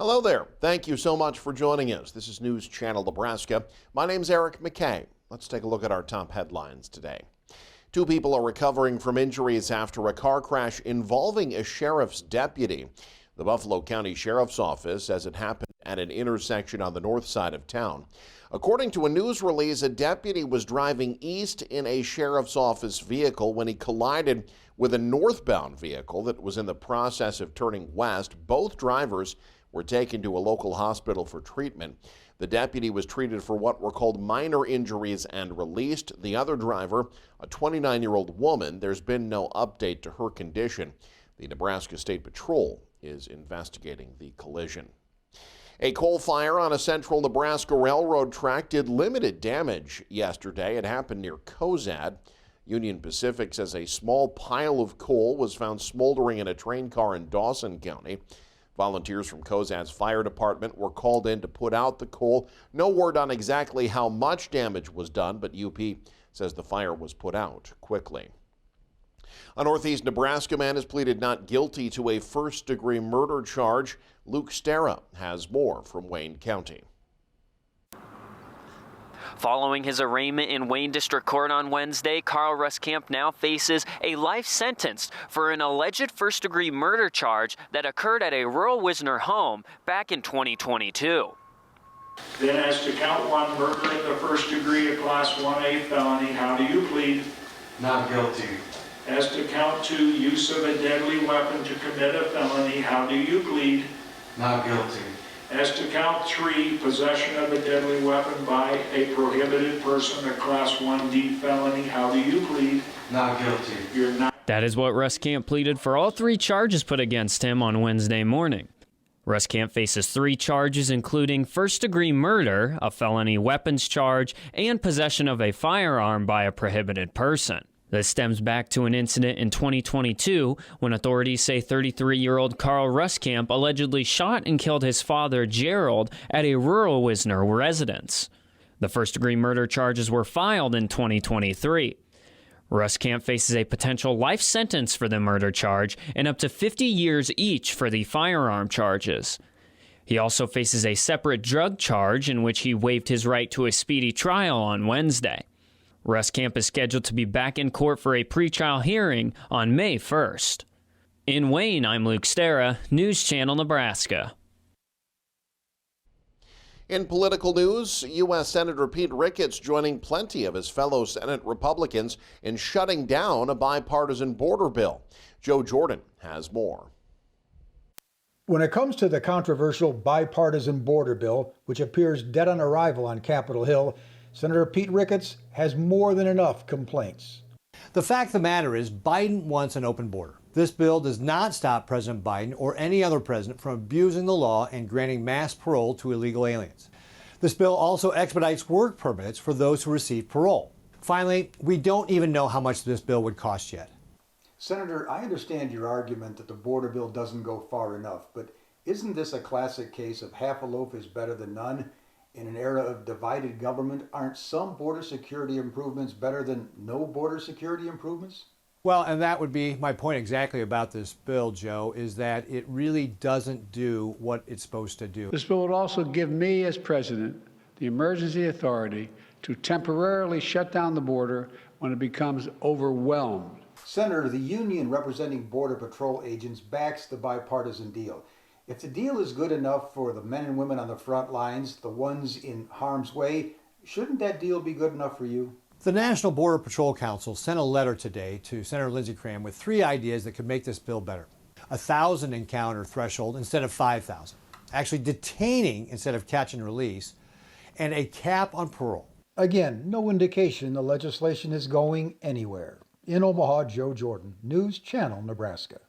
Hello there. Thank you so much for joining us. This is News Channel Nebraska. My name's Eric McKay. Let's take a look at our top headlines today. 2 people are recovering from injuries after a car crash involving a sheriff's deputy. The Buffalo County Sheriff's Office says it happened at an intersection on the north side of town. According to a news release, a deputy was driving east in a sheriff's office vehicle when he collided with a northbound vehicle that was in the process of turning west. Both drivers were taken to a local hospital for treatment. The deputy was treated for what were called minor injuries and released. The other driver, a 29-year-old woman, there's been no update to her condition. The Nebraska State Patrol is investigating the collision. A coal fire on a central Nebraska railroad track did limited damage yesterday. It happened near Cozad. Union Pacific says a small pile of coal was found smoldering in a train car in Dawson County. Volunteers from Cozad's fire department were called in to put out the coal. No word on exactly how much damage was done, but UP says the fire was put out quickly. A Northeast Nebraska man has pleaded not guilty to a first-degree murder charge. Luke Stera has more from Wayne County. Following his arraignment in Wayne District Court on Wednesday, Carl Ruskamp now faces a life sentence for an alleged first-degree murder charge that occurred at a rural Wisner home back in 2022. Then as to count 1, murder in the first degree, a Class 1A felony, how do you plead? Not guilty. As to count 2, use of a deadly weapon to commit a felony, how do you plead? Not guilty. As to count 3, possession of a deadly weapon by a prohibited person, a Class 1D felony, how do you plead? Not guilty. You're not. That is what Ruskamp pleaded for all 3 charges put against him on Wednesday morning. Ruskamp faces 3 charges, including first-degree murder, a felony weapons charge, and possession of a firearm by a prohibited person. This stems back to an incident in 2022 when authorities say 33-year-old Carl Ruskamp allegedly shot and killed his father, Gerald, at a rural Wisner residence. The first-degree murder charges were filed in 2023. Ruskamp faces a potential life sentence for the murder charge and up to 50 years each for the firearm charges. He also faces a separate drug charge in which he waived his right to a speedy trial on Wednesday. Ruskamp is scheduled to be back in court for a pretrial hearing on May 1st. In Wayne, I'm Luke Stera, News Channel Nebraska. In political news, U.S. Senator Pete Ricketts joining plenty of his fellow Senate Republicans in shutting down a bipartisan border bill. Joe Jordan has more. When it comes to the controversial bipartisan border bill, which appears dead on arrival on Capitol Hill, Senator Pete Ricketts has more than enough complaints. The fact of the matter is Biden wants an open border. This bill does not stop President Biden or any other president from abusing the law and granting mass parole to illegal aliens. This bill also expedites work permits for those who receive parole. Finally, we don't even know how much this bill would cost yet. Senator, I understand your argument that the border bill doesn't go far enough, but isn't this a classic case of half a loaf is better than none? In an era of divided government, aren't some border security improvements better than no border security improvements? Well, and that would be my point exactly about this bill, Joe, is that it really doesn't do what it's supposed to do. This bill would also give me, as president, the emergency authority to temporarily shut down the border when it becomes overwhelmed. Senator, the union representing Border Patrol agents backs the bipartisan deal. If the deal is good enough for the men and women on the front lines, the ones in harm's way, shouldn't that deal be good enough for you? The National Border Patrol Council sent a letter today to Senator Lindsey Graham with 3 ideas that could make this bill better. 1,000 encounter threshold instead of 5,000. Actually detaining instead of catch and release. And a cap on parole. Again, no indication the legislation is going anywhere. In Omaha, Joe Jordan, News Channel, Nebraska.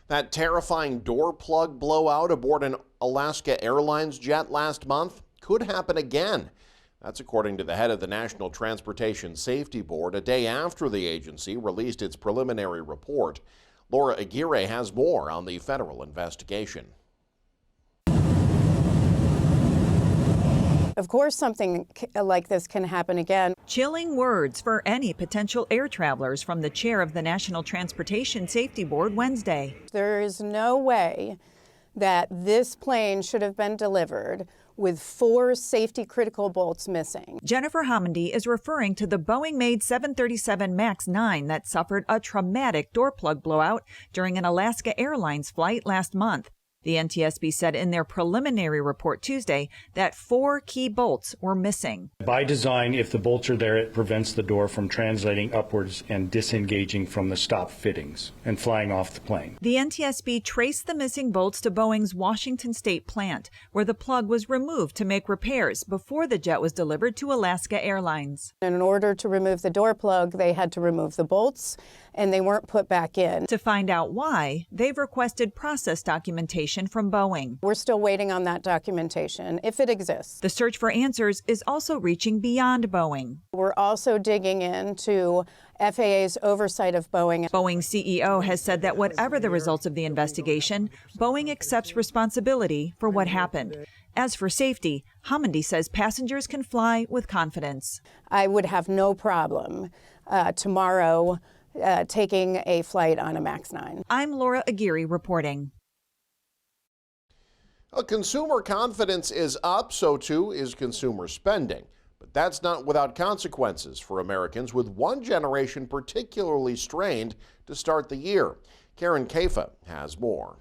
That terrifying door plug blowout aboard an Alaska Airlines jet last month could happen again. That's according to the head of the National Transportation Safety Board, a day after the agency released its preliminary report. Laura Aguirre has more on the federal investigation. Of course, something like this can happen again. Chilling words for any potential air travelers from the chair of the National Transportation Safety Board Wednesday. There is no way that this plane should have been delivered with 4 safety-critical bolts missing. Jennifer Homendy is referring to the Boeing-made 737 MAX 9 that suffered a traumatic door plug blowout during an Alaska Airlines flight last month. The NTSB said in their preliminary report Tuesday that 4 key bolts were missing. By design, if the bolts are there, it prevents the door from translating upwards and disengaging from the stop fittings and flying off the plane. The NTSB traced the missing bolts to Boeing's Washington State plant, where the plug was removed to make repairs before the jet was delivered to Alaska Airlines. In order to remove the door plug, they had to remove the bolts, and they weren't put back in. To find out why, they've requested process documentation from Boeing. We're still waiting on that documentation, if it exists. The search for answers is also reaching beyond Boeing. We're also digging into FAA's oversight of Boeing. Boeing's CEO has said that whatever the results of the investigation, Boeing accepts responsibility for what happened. As for safety, Homendy says passengers can fly with confidence. I would have no problem tomorrow taking a flight on a MAX 9. I'm Laura Aguirre reporting. Consumer confidence is up, so too is consumer spending. But that's not without consequences for Americans, with one generation particularly strained to start the year. Karen Kafa has more.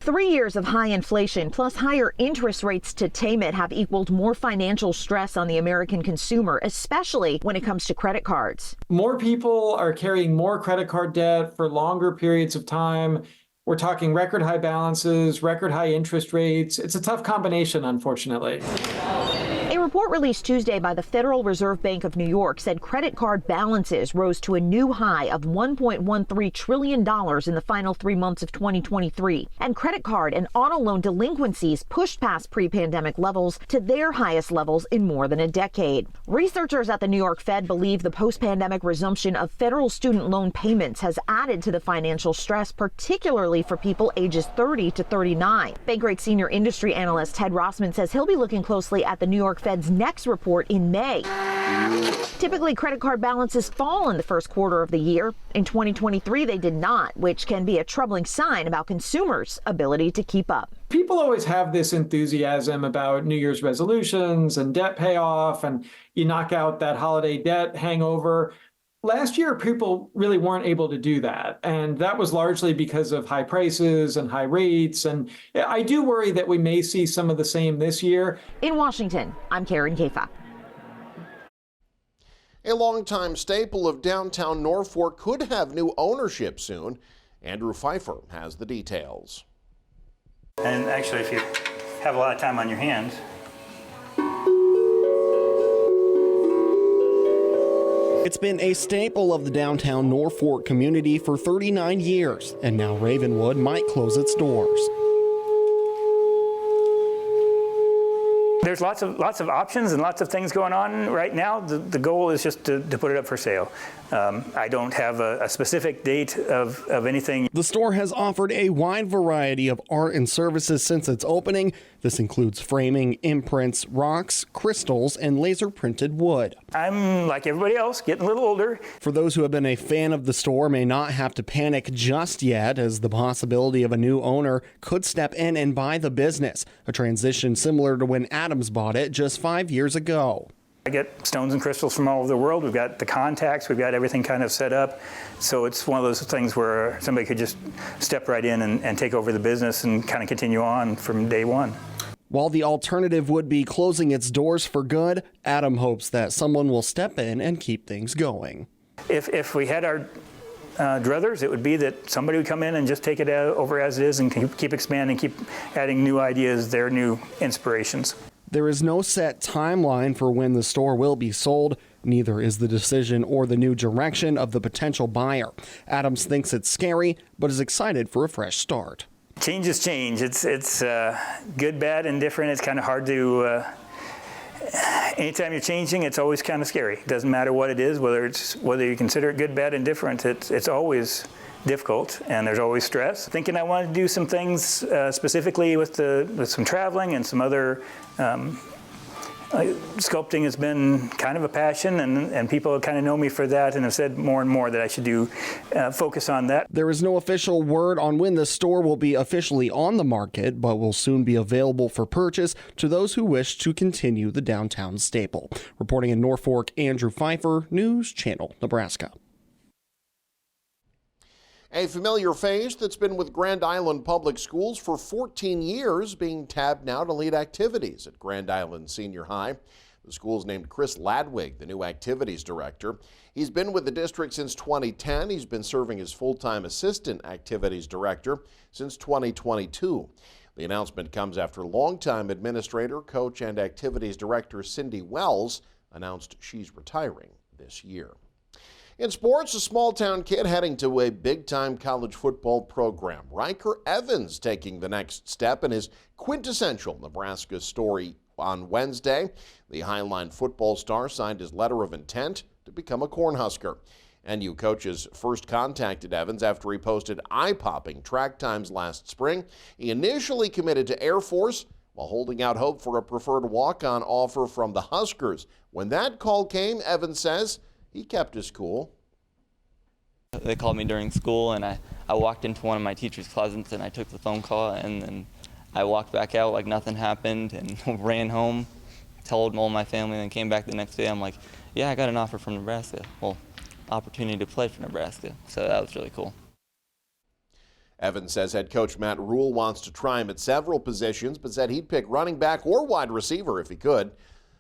3 years of high inflation plus higher interest rates to tame it have equaled more financial stress on the American consumer, especially when it comes to credit cards. More people are carrying more credit card debt for longer periods of time. We're talking record high balances, record high interest rates. It's a tough combination, unfortunately. A report released Tuesday by the Federal Reserve Bank of New York said credit card balances rose to a new high of $1.13 trillion in the final 3 months of 2023. And credit card and auto loan delinquencies pushed past pre-pandemic levels to their highest levels in more than a decade. Researchers at the New York Fed believe the post-pandemic resumption of federal student loan payments has added to the financial stress, particularly for people ages 30 to 39. Bankrate senior industry analyst Ted Rossman says he'll be looking closely at the New York Fed's next report in May. Typically, credit card balances fall in the first quarter of the year. In 2023, they did not, which can be a troubling sign about consumers' ability to keep up. People always have this enthusiasm about New Year's resolutions and debt payoff, and you knock out that holiday debt hangover. Last year, people really weren't able to do that, and that was largely because of high prices and high rates, and I do worry that we may see some of the same this year. In Washington, I'm Karen Kafa. A longtime staple of downtown Norfolk could have new ownership soon. Andrew Pfeiffer has the details. And actually, if you have a lot of time on your hands, it's been a staple of the downtown Norfolk community for 39 years, and now Ravenwood might close its doors. there's lots of options and lots of things going on right now. The goal is just to put it up for sale. I don't have a specific date of anything. The store has offered a wide variety of art and services since its opening. This includes framing, imprints, rocks, crystals, and laser printed wood. I'm like everybody else, getting a little older. For those who have been a fan of the store may not have to panic just yet, as the possibility of a new owner could step in and buy the business, a transition similar to when Adams bought it just 5 years ago. I get stones and crystals from all over the world. We've got the contacts. We've got everything kind of set up. So it's one of those things where somebody could just step right in and take over the business and kind of continue on from day one. While the alternative would be closing its doors for good, Adam hopes that someone will step in and keep things going. If we had our druthers, it would be that somebody would come in and just take it over as it is and keep expanding, keep adding new ideas, their new inspirations. There is no set timeline for when the store will be sold. Neither is the decision or the new direction of the potential buyer. Adams thinks it's scary, but is excited for a fresh start. Change is change. It's good, bad, and different. It's kind of hard to. Anytime you're changing, it's always kind of scary. It doesn't matter what it is, whether you consider it good, bad, and different. It's always difficult, and there's always stress. Thinking I wanted to do some things specifically with some traveling and some other sculpting has been kind of a passion, and people kind of know me for that and have said more and more that I should focus on that. There is no official word on when the store will be officially on the market, but will soon be available for purchase to those who wish to continue the downtown staple. Reporting in Norfolk, Andrew Pfeiffer, News Channel, Nebraska. A familiar face that's been with Grand Island Public Schools for 14 years being tabbed now to lead activities at Grand Island Senior High. The school's named Chris Ladwig the new activities director. He's been with the district since 2010. He's been serving as full-time assistant activities director since 2022. The announcement comes after longtime administrator, coach, and activities director Cindy Wells announced she's retiring this year. In sports, a small-town kid heading to a big-time college football program. Riker Evans taking the next step in his quintessential Nebraska story on Wednesday. The Highline football star signed his letter of intent to become a Cornhusker. NU coaches first contacted Evans after he posted eye-popping track times last spring. He initially committed to Air Force while holding out hope for a preferred walk-on offer from the Huskers. When that call came, Evans says he kept his cool. They called me during school, and I walked into one of my teacher's closets, and I took the phone call, and then I walked back out like nothing happened and ran home, told all my family, and then came back the next day. I'm like, yeah, I got an offer from Nebraska. Well, opportunity to play for Nebraska, so that was really cool. Evans says head coach Matt Rule wants to try him at several positions, but said he'd pick running back or wide receiver if he could.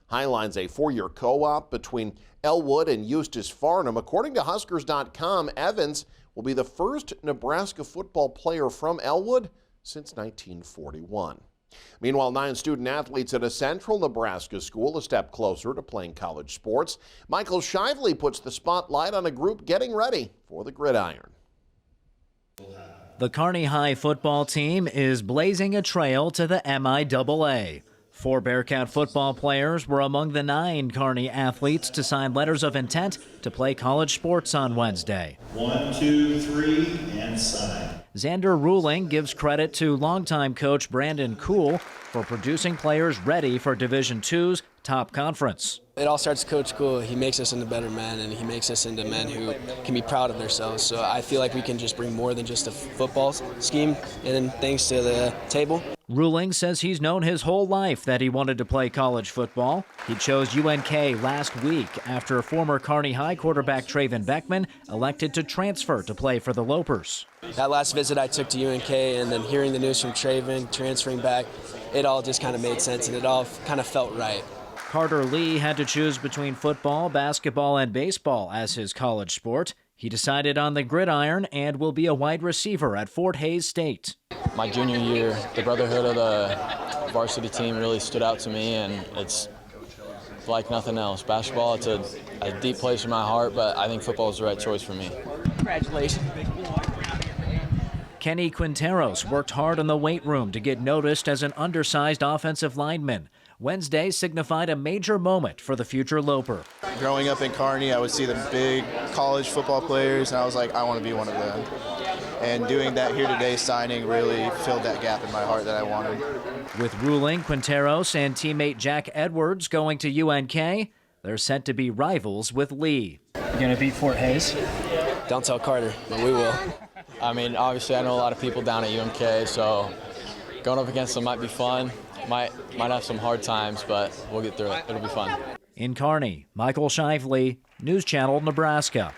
Highline's a 4-year co-op between Elwood and Eustis Farnham. According to Huskers.com, Evans will be the first Nebraska football player from Elwood since 1941. Meanwhile, 9 student athletes at a central Nebraska school a step closer to playing college sports. Michael Shively puts the spotlight on a group getting ready for the gridiron. The Kearney High football team is blazing a trail to the MIAA. 4 Bearcat football players were among the 9 Kearney athletes to sign letters of intent to play college sports on Wednesday. 1, 2, 3, and sign. Xander Ruling gives credit to longtime coach Brandon Kuhl for producing players ready for Division II's top conference. It all starts with Coach Kuhl. He makes us into better men, and he makes us into men who can be proud of themselves. So I feel like we can just bring more than just a football scheme and things to the table. Ruling says he's known his whole life that he wanted to play college football. He chose UNK last week after former Kearney High quarterback Traven Beckman elected to transfer to play for the Lopers. That last visit I took to UNK, and then hearing the news from Traven transferring back, it all just kind of made sense, and it all kind of felt right. Carter Lee had to choose between football, basketball, and baseball as his college sport. He decided on the gridiron and will be a wide receiver at Fort Hays State. My junior year, the brotherhood of the varsity team really stood out to me, and it's like nothing else. Basketball, it's a deep place in my heart, but I think football is the right choice for me. Congratulations. Kenny Quinteros worked hard in the weight room to get noticed as an undersized offensive lineman. Wednesday signified a major moment for the future Loper. Growing up in Kearney, I would see the big college football players, and I was like, I want to be one of them. And doing that here today, signing, really filled that gap in my heart that I wanted. With Ruling, Quinteros, and teammate Jack Edwards going to UNK, they're set to be rivals with Lee. You're going to beat Fort Hays? Don't tell Carter, but we will. I mean, obviously I know a lot of people down at UNK, so going up against them might be fun. Might have some hard times, but we'll get through it. It'll be fun. In Kearney, Michael Shively, News Channel, Nebraska.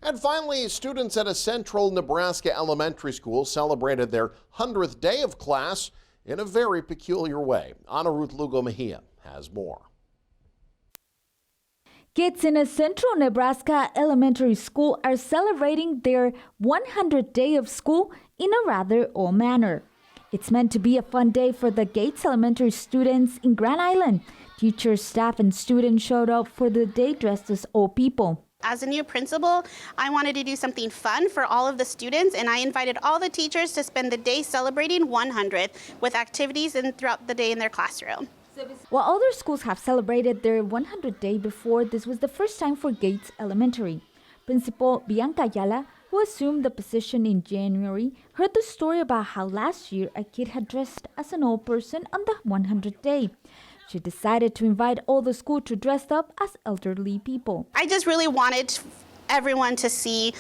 And finally, students at a central Nebraska elementary school celebrated their 100th day of class in a very peculiar way. Ana Ruth Lugo Mejia has more. Kids in a central Nebraska elementary school are celebrating their 100th day of school in a rather odd manner. It's meant to be a fun day for the Gates Elementary students in Grand Island. Teachers, staff, and students showed up for the day dressed as old people. As a new principal, I wanted to do something fun for all of the students, and I invited all the teachers to spend the day celebrating 100 with activities and throughout the day in their classroom. While other schools have celebrated their 100th day before, this was the first time for Gates Elementary. Principal Bianca Ayala, who assumed the position in January, heard the story about how last year a kid had dressed as an old person on the 100th day. She decided to invite all the school to dress up as elderly people. I just really wanted everyone to see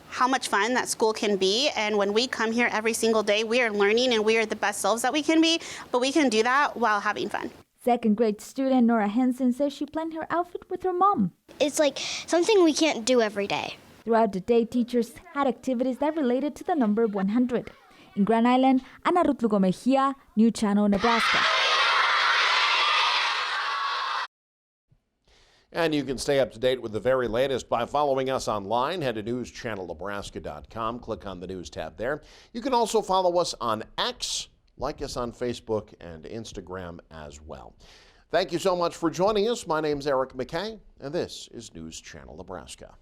how much fun that school can be. And when we come here every single day, we are learning and we are the best selves that we can be, but we can do that while having fun. Second grade student Nora Henson says she planned her outfit with her mom. It's like something we can't do every day. Throughout the day, teachers had activities that related to the number 100. In Grand Island, Ana Ruth Lugo Mejia, New Channel, Nebraska. And you can stay up to date with the very latest by following us online. Head to newschannelnebraska.com. Click on the News tab there. You can also follow us on X, like us on Facebook and Instagram as well. Thank you so much for joining us. My name's Eric McKay, and this is News Channel Nebraska.